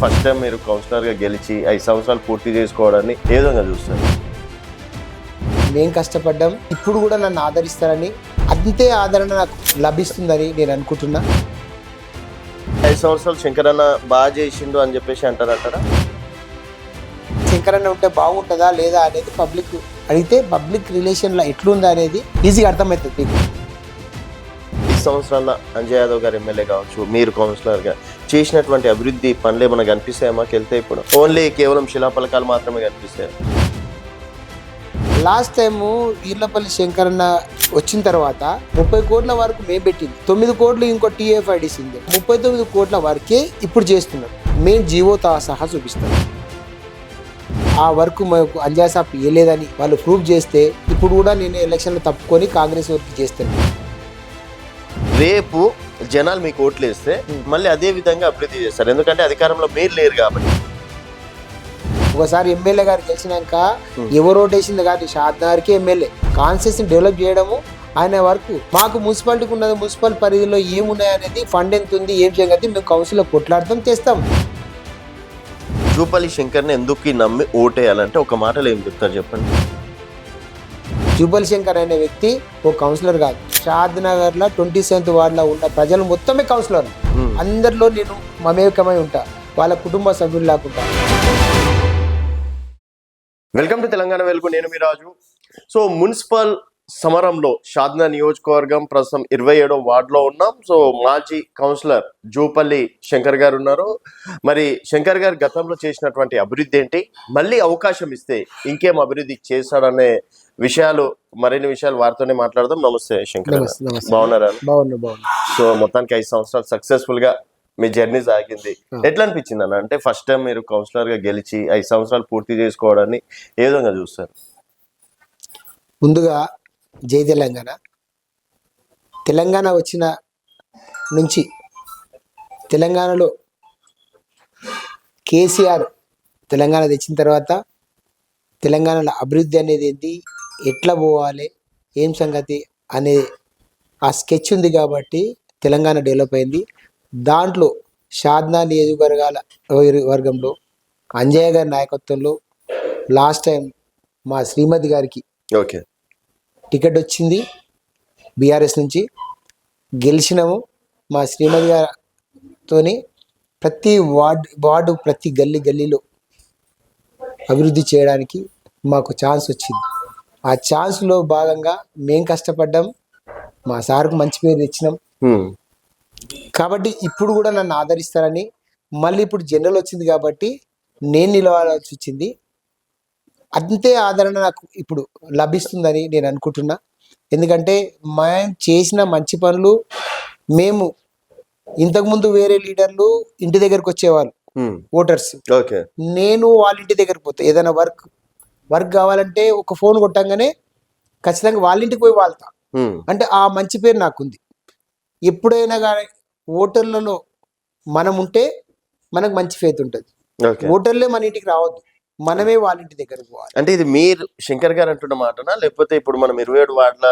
First time మీరు కౌన్సిలర్గా గెలిచి 5 సంవత్సరాలు పూర్తి చేసుకోవడాన్ని ఏ విధంగా చూస్తారు? మేము కష్టపడ్డాం, ఇప్పుడు కూడా నన్ను ఆదరిస్తారని, అంతే ఆదరణ నాకు లభిస్తుందని నేను అనుకుంటున్నా. 5 సంవత్సరాలు శంకరన్న బాగా చేసిండు అని చెప్పేసి అంటారంటారా? శంకరన్న ఉంటే బాగుంటుందా లేదా అనేది పబ్లిక్ అడిగితే పబ్లిక్ రిలేషన్లో ఎట్లుందా అనేది ఈజీగా అర్థమవుతుంది మీకు. ఈ సంవత్సరాల అంజయ్ యాదవ్ గారు ఎమ్మెల్యే కావచ్చు, మీరు కౌన్సిలర్గా చేసినటువంటి అభివృద్ధి పనులు ఏమైనా కనిపిస్తాయా మాకు వెళ్తే? ఇప్పుడు ఓన్లీ కేవలం శిలాఫలకాలు మాత్రమే కనిపిస్తాయి. లాస్ట్ టైము వీర్లపల్లి శంకరన్న వచ్చిన తర్వాత 30 కోట్ల వరకు మేము పెట్టింది, 9 కోట్లు ఇంకో TFIDC ఉంది, 39 కోట్ల వరకే ఇప్పుడు చేస్తున్నాం. మేము జీవోతో సహా చూపిస్తాం. ఆ వర్క్ మాకు అంజయ్ సాబ్ ఇవ్వలేదని వాళ్ళు ప్రూవ్ చేస్తే ఇప్పుడు కూడా నేను ఎలక్షన్లో తప్పుకొని కాంగ్రెస్ వర్క్ చేస్తాను. రేపు జనాలు మీకు ఓట్లు వేస్తే మళ్ళీ అదే విధంగా అభివృద్ధి చేస్తారు, ఎందుకంటే అధికారంలో మీరు లేరు కాబట్టి. ఒకసారి ఎమ్మెల్యే గారు గెలిచినాక ఎవరు ఓటేసింది కాదు, షాద్నగర్కి ఎమ్మెల్యే కాన్స్టిట్యూషన్ డెవలప్ చేయడము ఆయన వరకు. మాకు మున్సిపాలిటీకి ఉన్నది, మున్సిపల్ పరిధిలో ఏమున్నాయనేది, ఫండ్ ఎంత ఉంది, ఏం చేయగలిగి మేము కౌన్సిల్లో కొట్లాడతాం, తెస్తాం. జూపల్లి శంకర్ని ఎందుకు నమ్మి ఓటేయాలంటే ఒక మాటలు ఏం చెప్తారు చెప్పండి? జూపల్లి శంకర్ అనే వ్యక్తి ఓ కౌన్సిలర్ కాదు, షాద్నగర్లో 27th వార్డులో ఉన్న ప్రజలు మొత్తమే కౌన్సిలర్. అందరిలో నేను మమేకమై ఉంటా, వాళ్ళ కుటుంబ సభ్యులు లేకుండా. వెల్కమ్ టు తెలంగాణ వెలుగు, నేను మీ రాజు. సో మున్సిపల్ సమరంలో షాద్నగర్ నియోజకవర్గం ప్రస్తుతం 27వ వార్డులో ఉన్నాం. సో మాజీ కౌన్సిలర్ జూపల్లి శంకర్ గారు ఉన్నారు. మరి శంకర్ గారు గతంలో చేసినటువంటి అభివృద్ధి ఏంటి, మళ్ళీ అవకాశం ఇస్తే ఇంకేం అభివృద్ధి చేశాడనే విషయాలు, మరిన్ని విషయాలు వారితోనే మాట్లాడదాం. నమస్తే శంకర్ గారు, బాగున్నారా? బాగున్నా. సో మొత్తానికి 5 సంవత్సరాలు సక్సెస్ఫుల్ గా మీ జర్నీ సాగింది. ఎట్లా అనిపించింది అన్న? అంటే ఫస్ట్ టైం మీరు కౌన్సిలర్ గా గెలిచి 5 సంవత్సరాలు పూర్తి చేసుకోవడాన్ని ఏ విధంగా చూస్తారు? ముందుగా జై తెలంగాణ. తెలంగాణ వచ్చిన నుంచి తెలంగాణలో కేసీఆర్ తెలంగాణ తెచ్చిన తర్వాత తెలంగాణలో అభివృద్ధి అనేది ఏంటి, ఎట్లా పోవాలి, ఏం సంగతి అనే ఆ స్కెచ్ ఉంది కాబట్టి తెలంగాణ డెవలప్ అయింది. దాంట్లో షాద్నగర్ నియోజకవర్గంలో అంజయ్య గారి నాయకత్వంలో లాస్ట్ టైం మా శ్రీమతి గారికి టికెట్ వచ్చింది, బీఆర్ఎస్ నుంచి గెలిచినాము. మా శ్రీమతి గారితోని ప్రతి వార్డు ప్రతి గల్లీలో అభివృద్ధి చేయడానికి మాకు ఛాన్స్ వచ్చింది. ఆ ఛాన్స్లో భాగంగా మేము కష్టపడ్డాం, మా సార్కు మంచి పేరు తెచ్చినాం. కాబట్టి ఇప్పుడు కూడా నన్ను ఆదరిస్తారని, మళ్ళీ ఇప్పుడు జనరల్ వచ్చింది కాబట్టి నేను నిలవాల్సి వచ్చింది. అంతే ఆదరణ నాకు ఇప్పుడు లభిస్తుందని నేను అనుకుంటున్నా. ఎందుకంటే మేము చేసిన మంచి పనులు, మేము ఇంతకుముందు వేరే లీడర్లు ఇంటి దగ్గరకు వచ్చేవాళ్ళు ఓటర్స్, నేను వాళ్ళ ఇంటి దగ్గరకు పోతే ఏదైనా వర్క్ కావాలంటే ఒక ఫోన్ కొట్టంగానే ఖచ్చితంగా వాళ్ళ ఇంటికి పోయి వాళ్తా. అంటే ఆ మంచి పేరు నాకుంది. ఎప్పుడైనా కానీ ఓటర్లలో మనం ఉంటే మనకు మంచి ఫేత్ ఉంటుంది. ఓటర్లే మన ఇంటికి రావద్దు, మనమే వాళ్ళ ఇంటి దగ్గరకు పోవాలి. అంటే ఇది మీరు శంకర్ గారు అంటున్న మాటనా, లేకపోతే ఇప్పుడు మనం 27 వార్డుల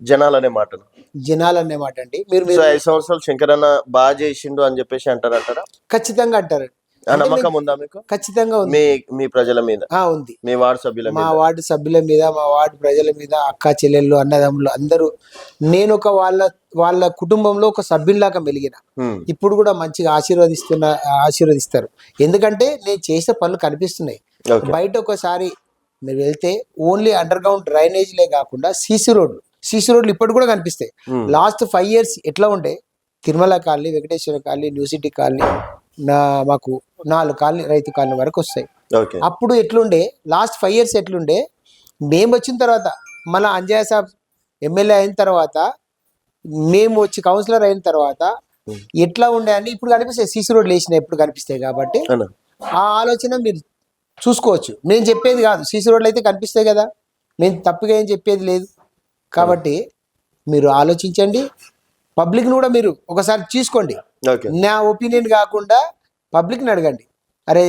జనాలు అనే మాటనా? జనాలు అనే మాట అండి. మీరు 5 సంవత్సరాలు శంకర్ అన్న బాగా చేసిండు అని చెప్పేసి అంటారా? ఖచ్చితంగా అంటారు. నమ్మకం ఉందా మీకు? ఖచ్చితంగా ఉంది. మీ ప్రజల మీద ఉంది, మీ వార్డు సభ్యుల మీద, మా వార్డు సభ్యుల మీద, మా వార్డు ప్రజల మీద, అక్క చెల్లెళ్ళు అన్నదమ్ములు అందరూ, నేను ఒక వాళ్ళ కుటుంబంలో ఒక సభ్యుల్లాగా మెలిగిన. ఇప్పుడు కూడా మంచిగా ఆశీర్వదిస్తారు. ఎందుకంటే నేను చేసే పనులు కనిపిస్తున్నాయి. బయట ఒకసారి మీరు వెళ్తే ఓన్లీ అండర్ గ్రౌండ్ డ్రైనేజీలే కాకుండా సీసీ రోడ్లు ఇప్పటి కూడా కనిపిస్తాయి. లాస్ట్ 5 years ఎట్లా ఉండే, Tirumala colony, Venkateswara colony, new city colony, మాకు 4 కాలనీ, రైతు కాలనీ వరకు వస్తాయి. అప్పుడు ఎట్లుండే, లాస్ట్ 5 years ఎట్లుండే, మేము వచ్చిన తర్వాత, మన అంజయ్య సాబ్ ఎమ్మెల్యే అయిన తర్వాత, మేము వచ్చి కౌన్సిలర్ అయిన తర్వాత ఎట్లా ఉండే అని ఇప్పుడు కనిపిస్తాయి. సీసీ రోడ్లు వేసినాయి ఎప్పుడు కనిపిస్తాయి. కాబట్టి ఆ ఆలోచన మీరు చూసుకోవచ్చు. నేను చెప్పేది కాదు, సీసీ రోడ్లు అయితే కనిపిస్తాయి కదా, నేను తప్పుగా ఏం చెప్పేది లేదు. కాబట్టి మీరు ఆలోచించండి, పబ్లిక్ని కూడా మీరు ఒకసారి చూసుకోండి. నా ఒపీనియన్ కాకుండా పబ్లిక్ని అడగండి, అరే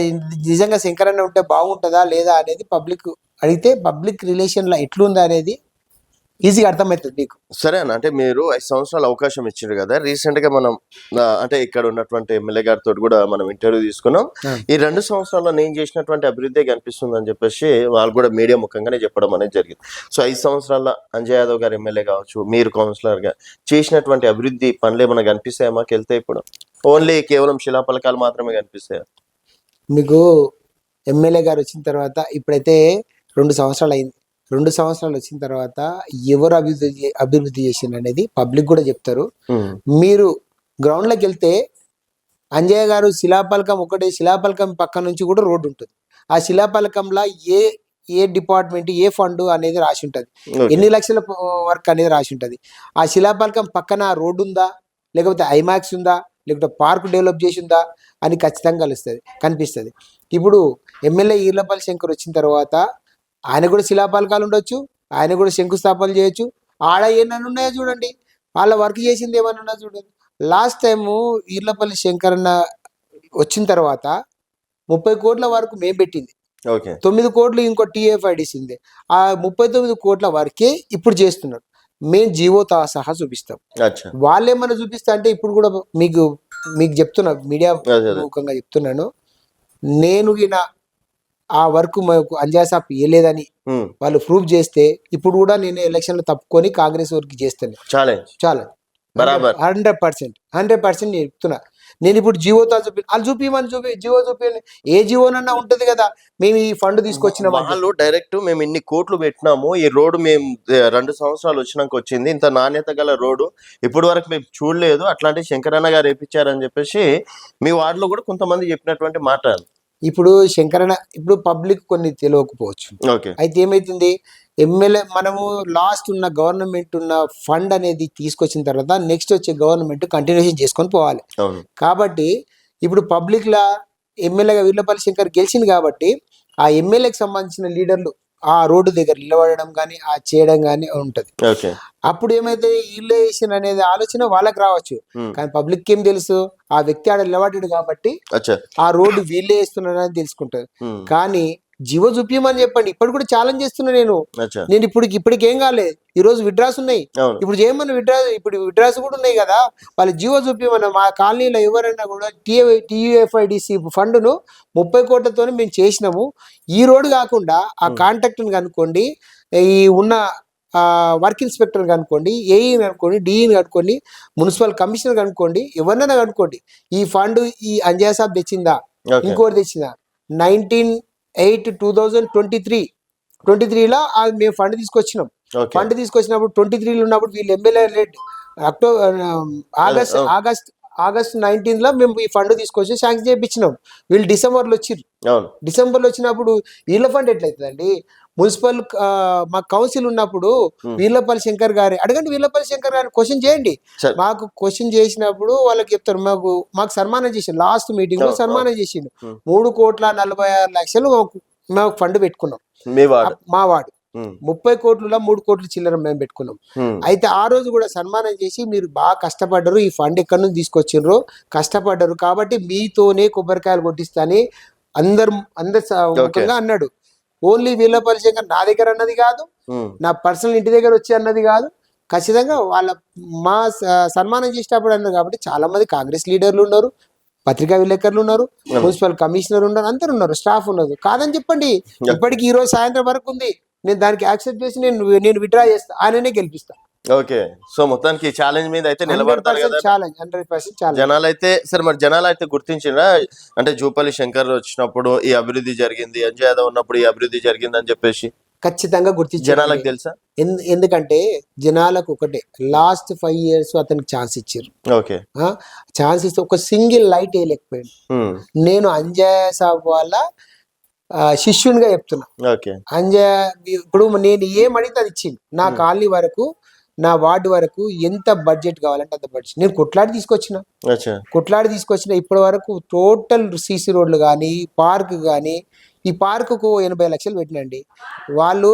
నిజంగా శంకరన్న ఉంటే బాగుంటుందా లేదా అనేది పబ్లిక్ అడిగితే పబ్లిక్ రిలేషన్లో ఎట్లుందా అనేది ఈజీగా అర్థమవుతుంది మీకు. సరే అన్న, అంటే మీరు 5 సంవత్సరాలు అవకాశం ఇచ్చారు కదా. రీసెంట్ గా మనం అంటే ఇక్కడ ఉన్నటువంటి ఎమ్మెల్యే గారితో కూడా మనం ఇంటర్వ్యూ తీసుకున్నాం. ఈ 2 సంవత్సరాల్లో నేను చేసినటువంటి అభివృద్ధి కనిపిస్తుంది అని చెప్పేసి వాళ్ళు కూడా మీడియా ముఖంగానే చెప్పడం అనేది జరిగింది. సో 5 సంవత్సరాల అంజయ్ యాదవ్ గారు ఎమ్మెల్యే కావచ్చు, మీరు కౌన్సిలర్ గా చేసినటువంటి అభివృద్ధి పనులు ఏమైనా కనిపిస్తాయా మాకు వెళ్తే? ఇప్పుడు ఓన్లీ కేవలం శిలాఫలకాలు మాత్రమే కనిపిస్తాయా మీకు? ఎమ్మెల్యే గారు వచ్చిన తర్వాత ఇప్పుడైతే 2 సంవత్సరాలు అయింది. 2 సంవత్సరాలు వచ్చిన తర్వాత ఎవరు అభివృద్ధి చేసిండు అనేది పబ్లిక్ కూడా చెప్తారు. మీరు గ్రౌండ్లోకి వెళ్తే అంజయ్య గారు శిలాపలకం ఒకటే, శిలాపలకం పక్క నుంచి కూడా రోడ్డు ఉంటుంది. ఆ శిలాపలకంలో ఏ డిపార్ట్మెంట్ ఏ ఫండ్ అనేది రాసి ఉంటుంది, ఎన్ని లక్షల వర్క్ అనేది రాసి ఉంటుంది. ఆ శిలాపలకం పక్కన రోడ్డు ఉందా, లేకపోతే ఐమాక్స్ ఉందా, లేకపోతే పార్క్ డెవలప్ చేసి ఉందా అని ఖచ్చితంగా కనిపిస్తుంది. ఇప్పుడు ఎమ్మెల్యే ఈర్లపల్లి శంకర్ వచ్చిన తర్వాత ఆయన కూడా శిలాపలకాలు ఉండొచ్చు, ఆయన కూడా శంకుస్థాపనలు చేయొచ్చు. ఆడ ఏమన్నా ఉన్నాయో చూడండి, వాళ్ళ వర్క్ చేసింది ఏమన్నా ఉన్నా చూడండి. లాస్ట్ టైము ఈర్లపల్లి శంకర్ అన్న వచ్చిన తర్వాత 30 కోట్ల వరకు మేము పెట్టింది, 9 కోట్లు ఇంకో TFIDC ఉంది. ఆ 39 కోట్ల వరకే ఇప్పుడు చేస్తున్నారు. మేము జీవోతో సహా చూపిస్తాం. వాళ్ళు ఏమన్నా చూపిస్తా అంటే ఇప్పుడు కూడా మీకు చెప్తున్నా, మీడియా ముఖంగా చెప్తున్నాను, నేను ఆ వర్క్ మాకు అంజయ్ సాబ్ ఇవ్వలేదని వాళ్ళు ప్రూవ్ చేస్తే ఇప్పుడు కూడా నేను ఎలక్షన్లో తప్పుకొని కాంగ్రెస్ వర్క్ చేస్తాను. చాలా 100% నేను చెప్తున్నా. నేను ఇప్పుడు జీవోతో వాళ్ళు చూపించమని జీవో చూపించండి, ఏ జీవోనన్నా ఉంటది కదా. మేము ఈ ఫండ్ తీసుకొచ్చిన వాళ్ళు డైరెక్ట్ మేము ఇన్ని కోట్లు పెట్టినాము, ఈ రోడ్డు మేము 2 సంవత్సరాలు వచ్చినాక వచ్చింది, ఇంత నాణ్యత గల రోడ్డు ఇప్పటి వరకు మేము చూడలేదు, అట్లాంటి శంకరన్న గారు వేయించారని చెప్పేసి మీ వార్డులో కూడా కొంతమంది చెప్పినటువంటి మాట. ఇప్పుడు శంకరన్న ఇప్పుడు పబ్లిక్ కొన్ని తెలియకపోవచ్చు. అయితే ఏమైతుంది, ఎమ్మెల్యే మనము లాస్ట్ ఉన్న గవర్నమెంట్ ఉన్న ఫండ్ అనేది తీసుకొచ్చిన తర్వాత నెక్స్ట్ వచ్చే గవర్నమెంట్ కంటిన్యూషన్ చేసుకొని పోవాలి. కాబట్టి ఇప్పుడు పబ్లిక్ లా ఎమ్మెల్యేగా వీర్లపల్లి శంకర్ గెలిచింది కాబట్టి ఆ ఎమ్మెల్యేకి సంబంధించిన లీడర్లు ఆ రోడ్డు దగ్గర నిలబడడం కానీ ఆ చేయడం కానీ ఉంటది. అప్పుడు ఏమైతే ఇల్లేషన్ అనేది ఆలోచన వాళ్ళకి రావచ్చు, కానీ పబ్లిక్ ఏం తెలుసు, ఆ వ్యక్తి ఆడ నిలబడ్డాడు కాబట్టి ఆ రోడ్డు వీళ్ళే వేస్తున్నారని తెలుసుకుంటారు. కానీ జీవో చూపించమని చెప్పండి. ఇప్పుడు కూడా ఛాలెంజ్ చేస్తున్నా నేను ఇప్పటికి ఏం కాలేదు. ఈ రోజు విడ్రాస్ ఉన్నాయి, ఇప్పుడు చేయమని విడ్రాస్ కూడా ఉన్నాయి కదా, వాళ్ళు జీవో చూపించమని. మా కాలనీలో ఎవరైనా కూడా TFIDC ఫండ్ను 30 కోట్లతో మేము చేసినాము. ఈ రోడ్డు కాకుండా ఆ కాంట్రాక్టర్ని కనుక్కోండి, ఈ ఉన్న వర్క్ ఇన్స్పెక్టర్ కనుక్కోండి, ఏఈని కనుక్కోండి, డిఈని కనుక్కోండి, మున్సిపల్ కమిషనర్ కనుక్కోండి, ఎవరినైనా కనుక్కోండి. ఈ ఫండ్ ఈ అంజయ్ సాబ్ తెచ్చిందా, ఇంకోటి తెచ్చిందా? 2023లో మేము ఫండ్ తీసుకొచ్చినాం. ఫండ్ తీసుకొచ్చినప్పుడు 23లో ఉన్నప్పుడు వీళ్ళు ఎమ్మెల్యే ఆగస్ట్ 19లో మేము ఈ ఫండ్ తీసుకొచ్చి శాంక్షన్ చేయించినాం. వీళ్ళు డిసెంబర్లో వచ్చినప్పుడు వీళ్ళ ఫండ్ ఎట్లయితుందండి? మున్సిపల్ మా కౌన్సిల్ ఉన్నప్పుడు వీర్లపల్లి శంకర్ గారి అడగండి, వీర్లపల్లి శంకర్ గారిని క్వశ్చన్ చేయండి. మాకు క్వశ్చన్ చేసినప్పుడు వాళ్ళకి చెప్తారు, మాకు సన్మానం చేసిండు, లాస్ట్ మీటింగ్ లో సన్మానం చేసిండు. 3,46,00,000 మేము ఫండ్ పెట్టుకున్నాం. మా వార్డు 30 కోట్లలో 3 కోట్లు చిల్లర మేము పెట్టుకున్నాం. అయితే ఆ రోజు కూడా సన్మానం చేసి మీరు బాగా కష్టపడ్డారు, ఈ ఫండ్ ఎక్కడి నుంచి తీసుకొచ్చిండ్రో కష్టపడ్డారు కాబట్టి మీతోనే కొబ్బరికాయలు కొట్టిస్తాని అందరు ముఖంగా అన్నాడు. ఓన్లీ వీర్లపల్లి శంకర్ నా దగ్గర అన్నది కాదు, నా పర్సనల్ ఇంటి దగ్గర వచ్చి అన్నది కాదు, ఖచ్చితంగా మా సన్మానం చేసేటప్పుడు అన్నారు. కాబట్టి చాలా మంది కాంగ్రెస్ లీడర్లు ఉన్నారు, పత్రికా విలేకరులు ఉన్నారు, మున్సిపల్ కమిషనర్ ఉన్నారు, అందరు ఉన్నారు, స్టాఫ్ ఉన్నారు. కాదని చెప్పండి. ఇప్పటికి ఈ రోజు సాయంత్రం వరకు ఉంది, నేను దానికి యాక్సెప్ట్ చేసి నేను విత్డ్రా చేస్తా, ఆయననే గెలిపిస్తా. ఓకే, సో మొత్తానికి ఛాలెంజ్ మీద అయితే నిలబడతారు కదా జనాలు అయితే. సరే, మరి జనాలు అయితే గుర్తించినా అంటే జూపల్లి శంకర్ వచ్చినప్పుడు ఈ అభివృద్ధి జరిగింది, అంజయ్ యాదవ్ ఉన్నప్పుడు ఈ అభివృద్ధి జరిగింది అని చెప్పేసి ఖచ్చితంగా గుర్తించి జనాలకు తెలుసా? ఎందుకంటే జనాలకు ఒకటే, లాస్ట్ 5 years అతనికి ఛాన్స్ ఇచ్చారు. ఛాన్స్ ఇస్తే ఒక సింగిల్ లైట్ వేయలేకపోయాడు. నేను అంజయ్ సాబ్ వాళ్ళ శిష్యునిగా చెప్తున్నా. అంజయ్ ఇప్పుడు నేను ఏం అడిగితే అది ఇచ్చింది. నా కాలనీ వరకు, నా వార్డు వరకు ఎంత బడ్జెట్ కావాలంటే అంత బడ్జెట్ నేను కొట్లాడి తీసుకొచ్చిన. ఇప్పటి వరకు టోటల్ సీసీ రోడ్లు కానీ, పార్క్ కానీ, ఈ పార్కుకు 80 లక్షలు పెట్టినండి. వాళ్ళు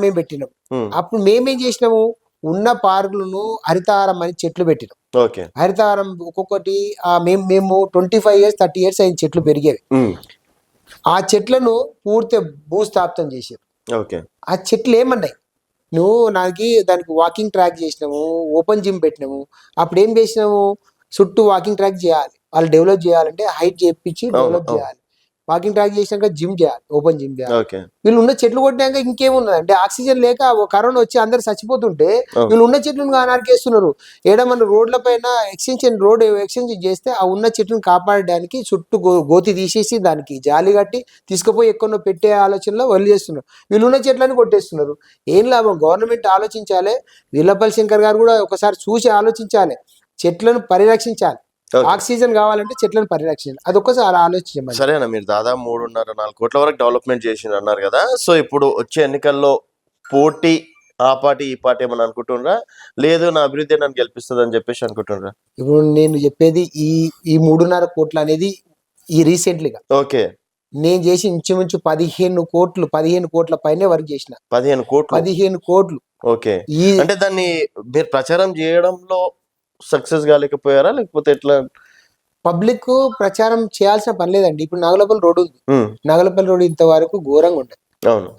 మేము పెట్టినాం. అప్పుడు మేమేం చేసినాము, ఉన్న పార్కులను హరితహారం అని చెట్లు పెట్టినాం. హరితహారం ఒక్కొక్కటి మేము 25 years 30 years అయిన చెట్లు పెరిగేవి. ఆ చెట్లను పూర్తి భూస్థాపితం చేసారు. ఆ చెట్లు ఏమన్నాయి, నువ్వు దానికి వాకింగ్ ట్రాక్ చేసినాము, ఓపెన్ జిమ్ పెట్టినాము. అప్పుడు ఏం చేసినాము, చుట్టూ వాకింగ్ ట్రాక్ చేయాలి. వాళ్ళు డెవలప్ చేయాలంటే హైట్ చేపించి డెవలప్ అవును. చేయాలి. వాకింగ్ ట్రాక్ చేసినాక జిమ్ చేయాలి, ఓపెన్ జిమ్ చేయాలి. ఓకే. వీళ్ళు ఉన్న చెట్లు కొట్టినాక ఇంకేమున్నది అంటే ఆక్సిజన్ లేక కరోనా వచ్చి అందరు చచ్చిపోతుంటే అవును. వీళ్ళు ఉన్న చెట్లను నరికేస్తున్నారు. ఏడ మన రోడ్ల పైన ఎక్స్టెన్షన్ చేస్తే ఆ ఉన్న చెట్లను కాపాడడానికి చుట్టూ గోతి తీసేసి దానికి జాలి కట్టి తీసుకుపోయి ఎక్కడో పెట్టే ఆలోచనలో వాళ్ళు చేస్తున్నారు. వీళ్ళు ఉన్న చెట్లను కొట్టేస్తున్నారు. ఏం లాభం? గవర్నమెంట్ ఆలోచించాలి. వీళ్ళపల్లి శంకర్ గారు కూడా ఒకసారి చూసి ఆలోచించాలి. చెట్లను పరిరక్షించాలి. ఓకే. ఆక్సిజన్ కావాలంటే చెట్లను పరిరక్షించాలి. అదొక్కసారి ఆలోచించమని. సరేనా, మీరు దాదాపు 3.5-4 కోట్ల వరకు డెవలప్మెంట్ చేసిండ్రు అన్నారు కదా. సో ఇప్పుడు వచ్చే ఎన్నికల్లో పోటీ ఆ పార్టీ ఈ పార్టీ ఏమని అనుకుంటున్నారా, లేదు నా అభివృద్ధి నన్ను గెలిపిస్తుంది అని చెప్పేసి అనుకుంటున్నారా? ఇప్పుడు నేను చెప్పేది ఈ ఈ 3.5 కోట్లు అనేది ఈ రీసెంట్లీగా ఓకే. నేను చేసి ఇంచుమించు 15 కోట్ల పైనే వర్క్ చేసిన. 15 కోట్లు. 15 కోట్లు. ఓకే. ఈ అంటే దాన్ని మీరు ప్రచారం చేయడంలో సక్సెస్ కాలేకపోయారా, లేకపోతే ఎట్లా? పబ్లిక్ ప్రచారం చేయాల్సిన పని లేదండి. ఇప్పుడు నాగలపల్లి రోడ్డు ఉంది. నాగలపల్లి రోడ్డు ఇంతవరకు ఘోరంగా ఉంటుంది. అవును.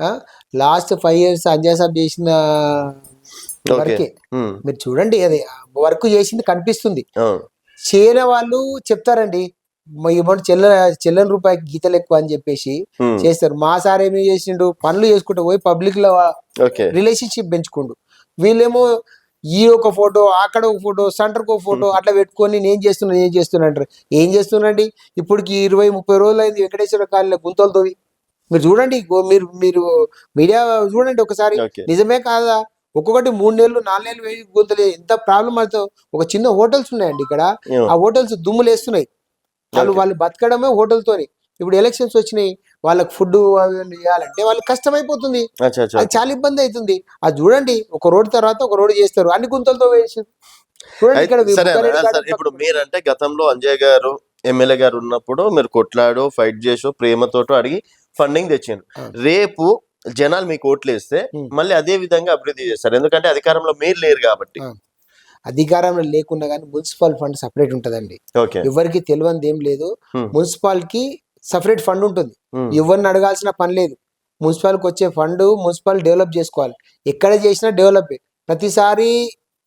లాస్ట్ 5 years అంజయ్ సాబ్ చేసిన వర్కే మీరు చూడండి, అది వర్క్ చేసింది కనిపిస్తుంది. చేయని వాళ్ళు చెప్తారండి, ఇవ్వండి చెల్లని రూపాయికి గీతలు ఎక్కువ అని చెప్పేసి చేస్తారు. మా సార్ ఏమి చేసిండు, పనులు చేసుకుంటూ పోయి పబ్లిక్ లో రిలేషన్షిప్ పెంచుకుండు. వీళ్ళేమో ఈ ఒక ఫోటో, అక్కడ ఒక ఫోటో, సెంటర్కి ఒక ఫోటో అట్లా పెట్టుకొని నేను చేస్తున్నా అంటారు. ఏం చేస్తున్నాండి? ఇప్పటికి 20-30 రోజులు అయింది వెంకటేశ్వర కాలనీ గుంతలు తోవి. మీరు చూడండి, మీరు మీడియా చూడండి ఒకసారి. నిజమే కాదా? ఒక్కొక్కటి 3 నెలలు 4 నెలలు వేయి గుంతలు. ఎంత ప్రాబ్లం అవుతావు. ఒక చిన్న హోటల్స్ ఉన్నాయండి ఇక్కడ. ఆ హోటల్స్ దుమ్ములు వేస్తున్నాయి. వాళ్ళు బతకడమే హోటల్తోని. ఇప్పుడు ఎలక్షన్స్ వచ్చినాయి, వాళ్ళకి ఫుడ్ చేయాలంటే వాళ్ళకి కష్టమైపోతుంది. అది చాలా ఇబ్బంది అవుతుంది. అది చూడండి, ఒక రోడ్డు తర్వాత ఒక రోడ్డు చేస్తారు, అన్ని గుంతలతో వేసి చూడండి. ఇక్కడ ఇప్పుడు మీరంటే గతంలో అంజయ్ గారు ఎమ్మెల్యే గారు ఉన్నప్పుడు మీరు కొట్లాడో ఫైట్ చేసో ప్రేమతోటో అడిగి ఫండింగ్ తెచ్చాను. రేపు జనాలు మీకు ఓట్లు వేస్తే మళ్ళీ అదే విధంగా అభివృద్ధి చేస్తారు, ఎందుకంటే అధికారంలో మీరు లేరు కాబట్టి. అధికారంలో లేకుండా కానీ మున్సిపల్ ఫండ్ సపరేట్ ఉంటదండి. ఎవరికి తెలియనిది ఏం లేదు. మున్సిపాలిటీకి సపరేట్ ఫండ్ ఉంటుంది. ఎవరిని అడగాల్సిన పని లేదు. మున్సిపాలిటీకి వచ్చే ఫండ్ మున్సిపల్ డెవలప్ చేసుకోవాలి. ఎక్కడ చేసినా డెవలప్. ప్రతిసారి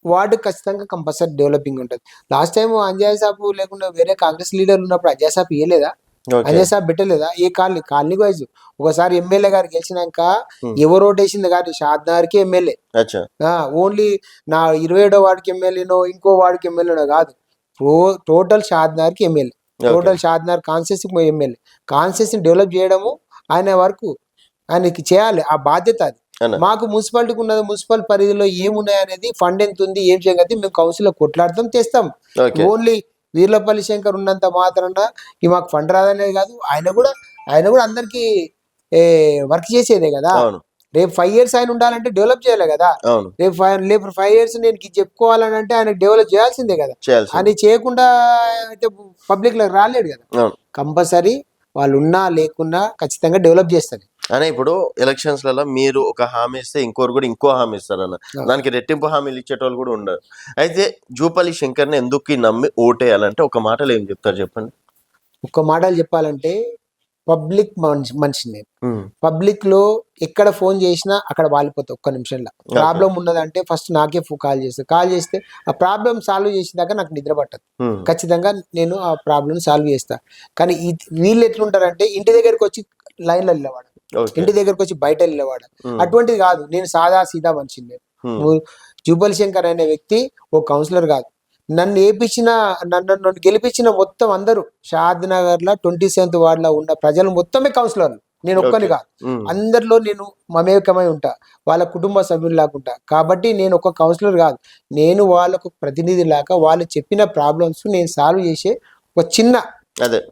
వార్డు ఖచ్చితంగా కంపల్సరీ డెవలపింగ్ ఉంటుంది. లాస్ట్ టైం అంజయ్ సాబ్ లేకుండా వేరే కాంగ్రెస్ లీడర్ ఉన్నప్పుడు అంజయ్ సాబ్ ఇవ్వలేదా? అంజయ్ సాబ్ పెట్టలేదా? ఏ కాలనీ వైజ్ ఒకసారి ఎమ్మెల్యే గారు గెలిచినాక ఎవరు ఓటేసింది కాదు, షాద్నగర్కి ఎమ్మెల్యే. ఓన్లీ నా 27వ వార్డుకి ఎమ్మెల్యేనో ఇంకో వార్డుకి ఎమ్మెల్యేనో కాదు, టోటల్ షాద్నగర్కి ఎమ్మెల్యే. టోటల్ షాద్నగర్ కాన్స్టిట్యూన్సీకి ఎమ్మెల్యే. కాన్స్టిట్యూన్సీని డెవలప్ చేయడము ఆయన వరకు, ఆయనకి చేయాలి. ఆ బాధ్యత అది. మాకు మున్సిపాలిటీకి ఉన్నది, మున్సిపల్ పరిధిలో ఏమున్నాయి అనేది, ఫండ్ ఎంత ఉంది, ఏం చేయగలిగితే మేము కౌన్సిల్లో కొట్లాడతాం, తెస్తాం. ఓన్లీ వీర్లపల్లి శంకర్ ఉన్నంత మాత్రాన మాకు ఫండ్ రాదనేది కాదు. ఆయన కూడా అందరికి వర్క్ చేసేదే కదా. రేపు 5 years ఆయన ఉండాలంటే డెవలప్ చేయాలి కదా. రేపు 5 years నేను చెప్పుకోవాలని అంటే ఆయన డెవలప్ చేయాల్సిందే కదా. అని చేయకుండా అయితే పబ్లిక్ లో రాలేడు కదా. కంపల్సరీ వాళ్ళు ఉన్నా లేకున్నా ఖచ్చితంగా డెవలప్ చేస్తారు. అనే ఇప్పుడు ఎలక్షన్స్ లలో మీరు ఒక హామీ ఇస్తే ఇంకోరు కూడా ఇంకో హామీ ఇస్తారన్న, దానికి రెట్టింపు హామీలు ఇచ్చేటోళ్ళు కూడా ఉండరు. అయితే జూపల్లి శంకర్ని ఎందుకు నమ్మి ఓటేయాలంటే ఒక మాటలు ఏం చెప్తారు చెప్పండి? ఒక్క మాటలు చెప్పాలంటే, పబ్లిక్ మనిషిని. పబ్లిక్ లో ఎక్కడ ఫోన్ చేసినా అక్కడ వాలిపోతా. ఒక్క నిమిషంలో ప్రాబ్లం ఉన్నదంటే ఫస్ట్ నాకే కాల్ చేస్తే ఆ ప్రాబ్లం సాల్వ్ చేసేదాకా నాకు నిద్ర పట్టదు. ఖచ్చితంగా నేను ఆ ప్రాబ్లం సాల్వ్ చేస్తా. కానీ వీళ్ళు ఎట్లుంటారంటే ఇంటి దగ్గరికి వచ్చి లైన్లో నిలవాడు, ఇంటి దగ్గరకు వచ్చి బయట నిలవాడు. అటువంటిది కాదు. నేను సాదా సీదా మనిషిని. జూపల్లి శంకర్ అనే వ్యక్తి ఓ కౌన్సిలర్ కాదు. నన్ను గెలిపించిన మొత్తం అందరూ షాద్నగర్ లో 27th వార్డులో ఉన్న ప్రజలు మొత్తమే కౌన్సిలర్లు. నేను ఒక్కని కాదు, అందరిలో నేను మమేకమై ఉంటా, వాళ్ళ కుటుంబ సభ్యుల్లాగా ఉంటా. కాబట్టి నేను ఒక కౌన్సిలర్ కాదు, నేను వాళ్ళకు ప్రతినిధి లాగా వాళ్ళు చెప్పిన ప్రాబ్లమ్స్ నేను సాల్వ్ చేసే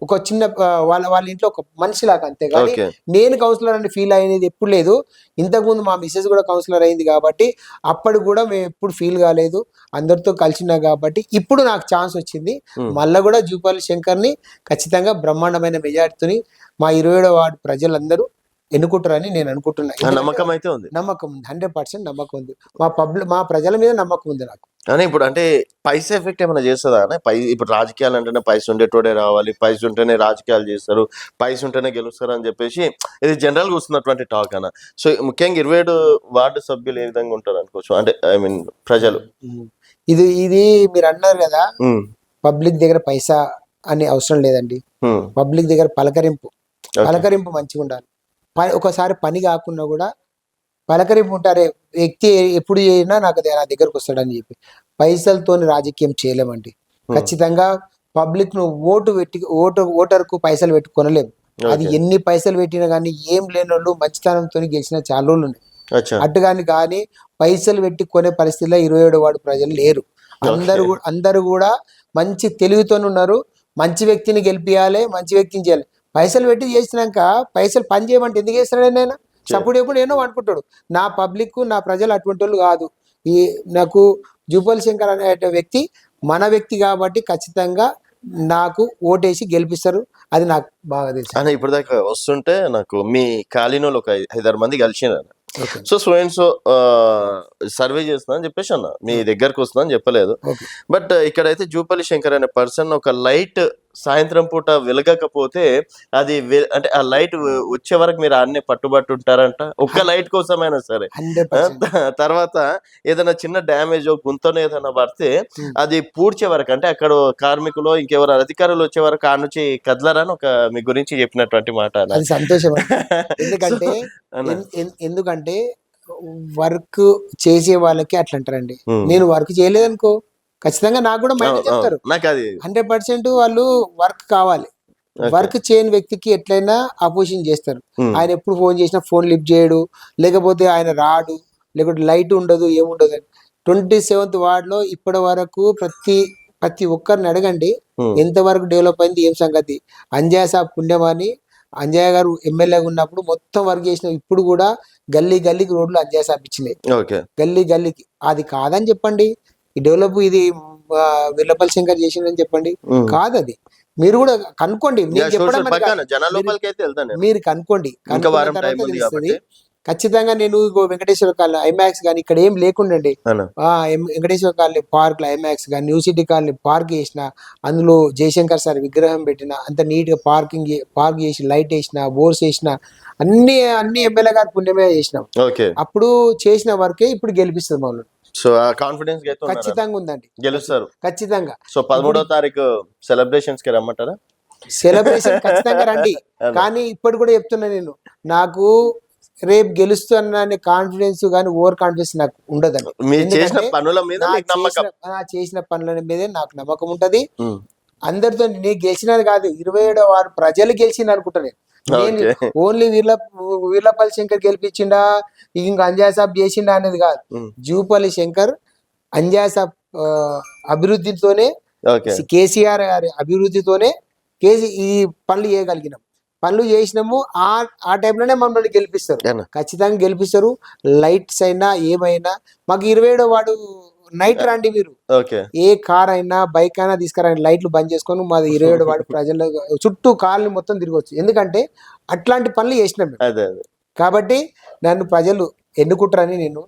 ఒక చిన్న వాళ్ళ ఇంట్లో ఒక మనిషి లాగా. అంతేగాని నేను కౌన్సిలర్ అని ఫీల్ అయ్యేది ఎప్పుడు లేదు. ఇంతకుముందు మా మిస్సెస్ కూడా కౌన్సిలర్ అయింది కాబట్టి అప్పుడు కూడా మేము ఎప్పుడు ఫీల్ కాలేదు. అందరితో కలిసినా కాబట్టి ఇప్పుడు నాకు ఛాన్స్ వచ్చింది. మళ్ళా కూడా జూపల్లి శంకర్ని ఖచ్చితంగా బ్రహ్మాండమైన మెజార్టీతోని మా 27వ వార్డు ప్రజలందరూ ఎన్నుకుంటారని నేను అనుకుంటున్నా. నమ్మకం అయితే ఉంది. నమ్మకం ఉంది, 100% నమ్మకం ఉంది. మా ప్రజల మీద నమ్మకం ఉంది నాకు. కానీ ఇప్పుడు అంటే పైసా ఎఫెక్ట్ ఏమైనా చేస్తుందా అనే ఇప్పుడు రాజకీయాలు అంటేనే పైస ఉండేటోడే రావాలి, పైస ఉంటేనే రాజకీయాలు చేస్తారు, పైస ఉంటేనే గెలుస్తారు అని చెప్పేసి ఇది జనరల్ గా వస్తున్నటువంటి టాక్ అన్న. సో ముఖ్యంగా 27 వార్డు సభ్యులు ఏ విధంగా ఉంటారు అనుకోవచ్చు, అంటే ఐ మీన్ ప్రజలు. ఇది మీరు అన్నారు కదా, పబ్లిక్ దగ్గర పైసా అనే అవసరం లేదండి. పబ్లిక్ దగ్గర పలకరింపు మంచిగా ఉండాలి. ఒకసారి పని కాకుండా కూడా పలకరింపు ఉంటారే వ్యక్తి ఎప్పుడు చేసినా నాకు నా దగ్గరకు వస్తాడని చెప్పి. పైసలతోని రాజకీయం చేయలేమండి. ఖచ్చితంగా పబ్లిక్ ను ఓటర్కు పైసలు పెట్టి కొనలేము. అది ఎన్ని పైసలు పెట్టినా కానీ ఏం లేని వాళ్ళు మంచితనంతో గెలిచిన చాలా రోజులు ఉన్నాయి. అట్టుగాని కానీ పైసలు పెట్టి కొనే పరిస్థితిలో 27 వార్డు ప్రజలు లేరు. అందరూ కూడా మంచి తెలివితో ఉన్నారు. మంచి వ్యక్తిని గెలిపియాలి, మంచి వ్యక్తిని చేయాలి. పైసలు పెట్టి చేసినాక పైసలు పని చేయమంటే ఎందుకు చేస్తున్నాడు? నేను సపోర్ట్ ఎప్పుడు ఏమో అనుకుంటాడు. నా పబ్లిక్ నా ప్రజలు అటువంటి వాళ్ళు కాదు. నాకు జూపల్లి శంకర్ అనే వ్యక్తి మన వ్యక్తి కాబట్టి ఖచ్చితంగా నాకు ఓటేసి గెలిపిస్తారు. అది నాకు బాగా తెలుసు. అని ఇప్పుడు దాకా వస్తుంటే నాకు మీ కాలనీలో ఒక 5-6 మంది కలిసినారు. సో సో సర్వే చేస్తున్నా అని చెప్పేసి అన్న, మీ దగ్గరకు వస్తున్నా అని చెప్పలేదు. బట్ ఇక్కడైతే జూపల్లి శంకర్ అనే పర్సన్ ఒక లైట్ సాయంత్రం పూట వెలగకపోతే అది అంటే ఆ లైట్ వచ్చే వరకు మీరు అన్నీ పట్టుబట్టు ఉంటారంట, ఒక్క లైట్ కోసమైనా సరే. తర్వాత ఏదైనా చిన్న డ్యామేజ్ గుంతనో ఏదైనా పడితే అది పూడ్చే వరకు, అంటే అక్కడ కార్మికులు ఇంకెవరు అధికారులు వచ్చే వరకు ఆ నుంచి కదలరని ఒక మీ గురించి చెప్పినటువంటి మాట. అది సంతోషం. ఎందుకంటే వర్క్ చేసే వాళ్ళకి అట్లా అంటారండి. నేను వర్క్ చేయలేదనుకో ఖచ్చితంగా నాకు కూడా మైండ్ చెప్తారు. 100% వాళ్ళు వర్క్ కావాలి. వర్క్ చేయని వ్యక్తికి ఎట్లయినా అపోజిషన్ చేస్తారు. ఆయన ఎప్పుడు ఫోన్ చేసినా ఫోన్ లిఫ్ట్ చేయడు, లేకపోతే ఆయన రాడు, లేకపోతే లైట్ ఉండదు, ఏముండదు అని. 27th వార్డులో ఇప్పటి వరకు ప్రతి ఒక్కరిని అడగండి ఎంతవరకు డెవలప్ అయింది, ఏం సంగతి. అంజయ్య సాబ్ పుణ్యమాని, అంజయ్య గారు ఎమ్మెల్యేగా ఉన్నప్పుడు మొత్తం వర్క్ చేసిన. ఇప్పుడు కూడా గల్లీకి రోడ్లు అంజయ్య సాబ్ ఇచ్చినాయి, గల్లీకి. అది కాదని చెప్పండి. ఈ డెవలప్ ఇది వీర్లపల్లి శంకర్ చేసిందని చెప్పండి. కాదు, అది మీరు కూడా కనుక్కోండి. మీరు కనుక్కోండి, తెలుస్తుంది ఖచ్చితంగా. నేను వెంకటేశ్వర కాలనీ ఐమాక్స్ కానీ ఇక్కడ ఏం లేకుండండి. వెంకటేశ్వర కాలనీ పార్క్ లో ఐమాక్స్ కానీ, న్యూ సిటీ కాలనీ పార్క్ చేసిన, అందులో జయశంకర్ సార్ విగ్రహం పెట్టిన, అంత నీట్ గా పార్క్ చేసి, లైట్ వేసిన, బోర్స్ వేసిన, అన్ని ఎమ్మెల్యే గారు పుణ్యమే చేసినాం. అప్పుడు చేసిన వర్కే ఇప్పుడు గెలిపిస్తుంది మమ్మల్ని. సో కాన్ఫిడెన్స్ ఖచ్చితంగా ఉందండి, గెలుస్తారు ఖచ్చితంగా. సో 13వ తారీఖు సెలబ్రేషన్స్ కి రమ్మంటారా? సెలబ్రేషన్ ఖచ్చితంగా రండి. కానీ ఇప్పుడు కూడా చెప్తున్నా, నేను నాకు రేపు గెలుస్తున్న కాన్ఫిడెన్స్ కానీ ఓవర్ కాన్ఫిడెన్స్ నాకు ఉండదండి. చేసిన పనుల మీదే నాకు నమ్మకం ఉంటది. అందరితో నేను గెలిచినది కాదు, 27వ వార్డు ప్రజలు గెలిచింది అనుకుంటాను. నేను ఓన్లీ వీర్లపల్లి శంకర్ గెలిపించిండా, ఇంకా అంజయ్య సాబ్ చేసిండా అనేది కాదు. జూపల్లి శంకర్ అంజయ్య సాబ్ అభివృద్ధితోనే, కేసీఆర్ గారి అభివృద్ధితోనే ఈ పనులు చేయగలిగినాం. పనులు చేసినాము. ఆ టైంలోనే మమ్మల్ని గెలిపిస్తారు, ఖచ్చితంగా గెలిపిస్తారు. లైట్స్ అయినా ఏమైనా మాకు 27వ వార్డు నైట్ రండి మీరు, ఏ కార్ అయినా బైక్ అయినా తీసుకురండి, లైట్లు బంద్ చేసుకొని మాది 27వ వార్డు ప్రజల చుట్టూ కాలనీ మొత్తం తిరగవచ్చు. ఎందుకంటే అట్లాంటి పనులు చేసినాం కాబట్టి నన్ను ప్రజలు ఎన్నుకుంటారని నేను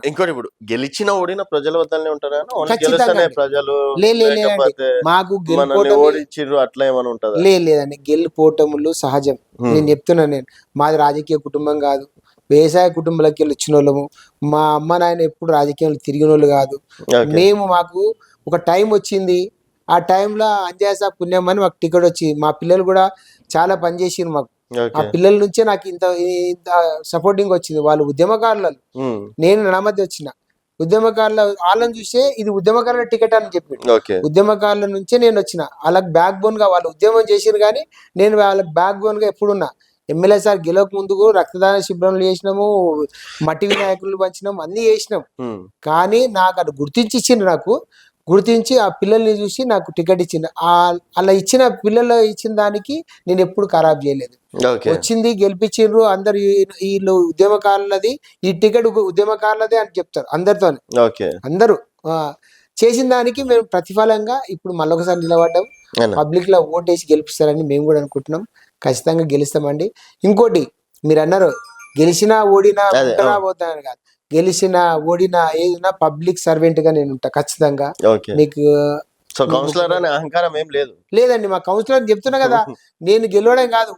ఇంకోటి. ఇప్పుడు గెలిచిన ఓడిన ప్రజల వద్దనే ఉంటారా? మాకు అట్లా ఏమైనా ఉంటుందా? లేదండి, గెలిపోవటములు సహజం. నేను చెప్తున్నా, మాది రాజకీయ కుటుంబం కాదు, వ్యవసాయ కుటుంబాలకి వెళ్ళి వచ్చిన వాళ్ళము. మా అమ్మ నాయన ఎప్పుడు రాజకీయంలో తిరిగిన వాళ్ళు కాదు. మాకు ఒక టైం వచ్చింది, ఆ టైంలో అంజయ్య సాబ్ పుణ్యం అని మాకు టికెట్ వచ్చి, మా పిల్లలు కూడా చాలా పనిచేసారు మాకు. ఆ పిల్లల నుంచే నాకు ఇంత సపోర్టింగ్ వచ్చింది. వాళ్ళు ఉద్యమకారులు, నేను నా మధ్య వచ్చిన ఉద్యమకారుల వాళ్ళని చూసే ఇది ఉద్యమకారుల టికెట్ అని చెప్పి, ఉద్యమకారుల నుంచే నేను వచ్చిన. వాళ్ళకి బ్యాక్ బోన్ గా వాళ్ళు ఉద్యమం చేసిరు, కానీ నేను వాళ్ళకి బ్యాక్ బోన్ గా ఎప్పుడున్నా. ఎమ్మెల్యే సార్ గెలవక ముందుకు రక్తదాన శిబిరంలు చేసినాము, మట్టి వినాయకులు పంచినాము, అన్ని చేసినాం. కానీ నాకు అది గుర్తించి ఇచ్చిండ్రు. నాకు గుర్తించి ఆ పిల్లల్ని చూసి నాకు టికెట్ ఇచ్చింది. అలా ఇచ్చిన పిల్లలు ఇచ్చిన దానికి నేను ఎప్పుడు ఖరాబ్ చేయలేదు. వచ్చింది, గెలిపించిండ్రు. అందరు వీళ్ళు ఉద్యమకారులది, ఈ టికెట్ ఉద్యమకారులదే అని చెప్తారు అందరితో. అందరూ చేసిన దానికి మేము ప్రతిఫలంగా ఇప్పుడు మళ్ళొకసారి నిలబడ్డాం. పబ్లిక్ లో ఓటేసి గెలిపిస్తారని మేము కూడా అనుకుంటున్నాం. ఖచ్చితంగా గెలుస్తామండి. ఇంకోటి మీరు అన్నారు, గెలిచినా ఓడినా పోతానని కాదు, గెలిచిన ఓడిన ఏదైనా పబ్లిక్ సర్వెంట్ గా నేను ఉంటా ఖచ్చితంగా. ఓకే. మీకు సో కౌన్సిలర్ అనే అహంకారం ఏం లేదు. లేదండి, మా కౌన్సిలర్ చెప్తున్నా కదా, నేను గెలవడం కాదు,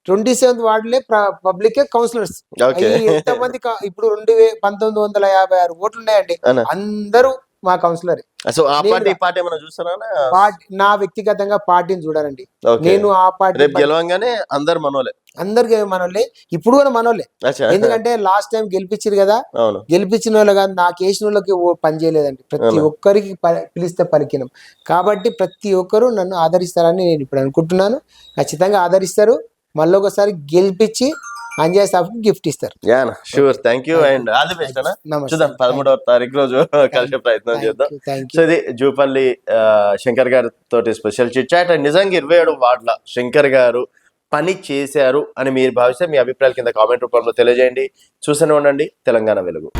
27th వార్డులే పబ్లిక్ కౌన్సిలర్స్. ఓకే. ఎంతమంది ఇప్పుడు 1956 ఓట్లు ఉన్నాయండి, అన్న అందరూ మా కౌన్సిలర్. సో ఆ పార్టీ ఈ పార్టీ ఏమైనా చూస్తారా? పార్టీ నా వ్యక్తిగతంగా పార్టీని చూడాలండి. ఓకే. నేను ఆ పార్టీ రేపు గెలవంగానే అందరు మనోలే. అందరికి మనోళ్ళే, ఇప్పుడు కూడా మనోళ్ళే. అచ్చా. ఎందుకంటే లాస్ట్ టైం గెలిపించారు కదా, అవును. గెలిపించిన వాళ్ళు కాదు, నాకు వేసిన వాళ్ళకి పని చేయలేదండి. ప్రతి అవునా? ఒక్కరికి పిలిస్తే పలికినాం. కాబట్టి ప్రతి ఒక్కరు నన్ను ఆదరిస్తారని నేను ఇప్పుడు అనుకుంటున్నాను. ఖచ్చితంగా ఆదరిస్తారు. మళ్ళీ ఒకసారి గెలిపించి అంజయ్ సాబ్కి గిఫ్ట్ ఇస్తారు. యానా sure. Thank you and all the best అన్న. నమస్తే. చూద్దాం 13వ తారీఖు రోజు కలిసే ప్రయత్నం చేద్దాం. థ్యాంక్ సో ఇది జూపల్లి శంకర్ గారి తోటి స్పెషల్ చిట్ చాట్. అండ్ నిజంగా 27 వార్డుల శంకర్ గారు పని చేశారు అని మీరు భావిస్తే మీ అభిప్రాయాలు కింద కామెంట్ రూపంలో తెలియజేయండి. చూస్తూనే ఉండండి తెలంగాణ వెలుగు.